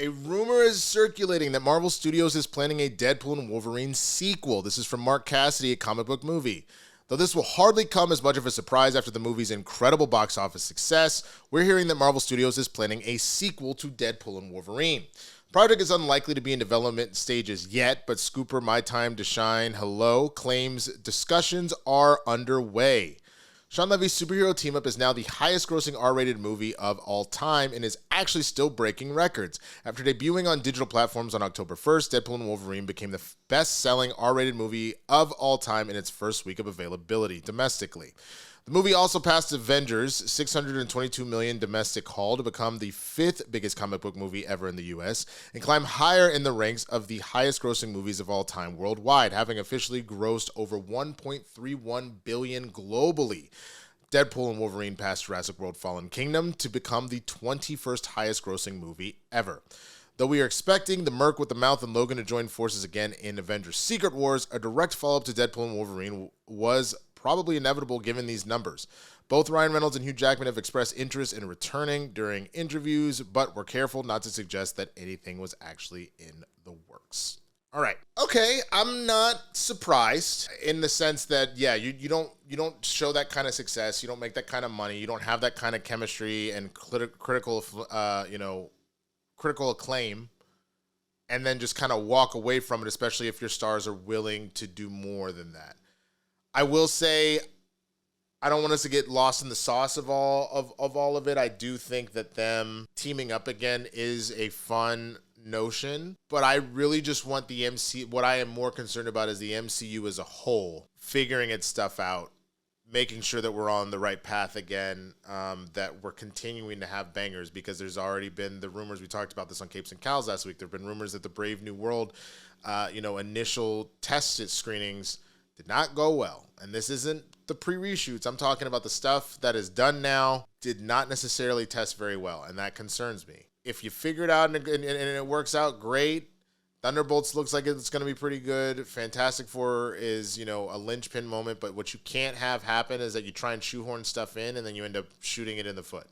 A rumor is circulating that Marvel Studios is planning a Deadpool and Wolverine sequel. This is from Mark Cassidy at Comic Book Movie. Though this will hardly come as much of a surprise after the movie's incredible box office success, we're hearing that Marvel Studios is planning a sequel to Deadpool and Wolverine. The project is unlikely to be in development stages yet, but Scooper My Time to Shine Hello claims discussions are underway. Sean Levy's superhero team-up is now the highest-grossing R-rated movie of all time and is actually still breaking records. After debuting on digital platforms on October 1st, Deadpool and Wolverine became the best-selling R-rated movie of all time in its first week of availability domestically. The movie also passed Avengers' $622 million domestic haul to become the fifth biggest comic book movie ever in the U.S. and climb higher in the ranks of the highest-grossing movies of all time worldwide, having officially grossed over $1.31 billion globally. Deadpool and Wolverine passed Jurassic World Fallen Kingdom to become the 21st highest-grossing movie ever. Though we are expecting the Merc with the Mouth and Logan to join forces again in Avengers Secret Wars, a direct follow-up to Deadpool and Wolverine was probably inevitable given these numbers. Both Ryan Reynolds and Hugh Jackman have expressed interest in returning during interviews, but were careful not to suggest that anything was actually in the works. All right. Okay, I'm not surprised in the sense that, yeah, you don't show that kind of success, you don't make that kind of money, you don't have that kind of chemistry and critical acclaim, and then just kind of walk away from it, especially if your stars are willing to do more than that. I will say, I don't want us to get lost in the sauce of all of it. I do think that them teaming up again is a fun notion, but I really just want the MCU. What I am more concerned about is the MCU as a whole figuring its stuff out, making sure that we're on the right path again, that we're continuing to have bangers, because there's already been the rumors. We talked about this on Capes and Cows last week. There have been rumors that the Brave New World, initial test screenings did not go well. And this isn't the pre-reshoots. I'm talking about the stuff that is done now did not necessarily test very well, and that concerns me. If you figure it out and it works out, great. Thunderbolts looks like it's going to be pretty good. Fantastic Four is, a linchpin moment, but what you can't have happen is that you try and shoehorn stuff in and then you end up shooting it in the foot.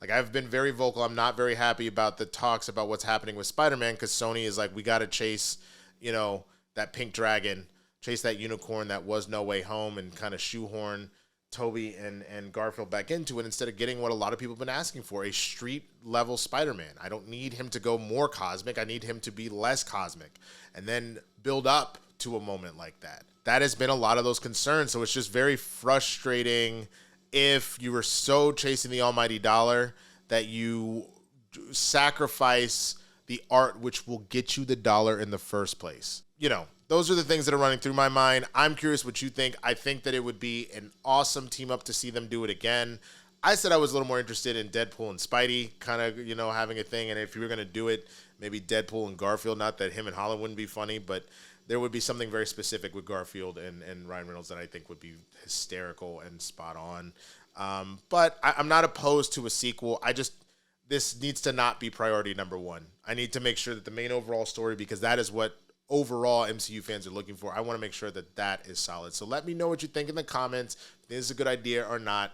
Like, I've been very vocal. I'm not very happy about the talks about what's happening with Spider-Man, because Sony is like, we got to chase, that pink dragon, chase that unicorn that was No Way Home, and kind of shoehorn Tobey and Garfield back into it, instead of getting what a lot of people have been asking for, a street-level Spider-Man. I don't need him to go more cosmic. I need him to be less cosmic, and then build up to a moment like that. That has been a lot of those concerns, so it's just very frustrating if you were so chasing the almighty dollar that you sacrifice the art which will get you the dollar in the first place. Those are the things that are running through my mind. I'm curious what you think. I think that it would be an awesome team up to see them do it again. I said I was a little more interested in Deadpool and Spidey kind of, having a thing. And if you were going to do it, maybe Deadpool and Garfield. Not that him and Holland wouldn't be funny, but there would be something very specific with Garfield and Ryan Reynolds that I think would be hysterical and spot on. But I'm not opposed to a sequel. This needs to not be priority number one. I need to make sure that the main overall story, because that is what overall MCU fans are looking for. I want to make sure that is solid. So let me know what you think in the comments, if this is a good idea or not.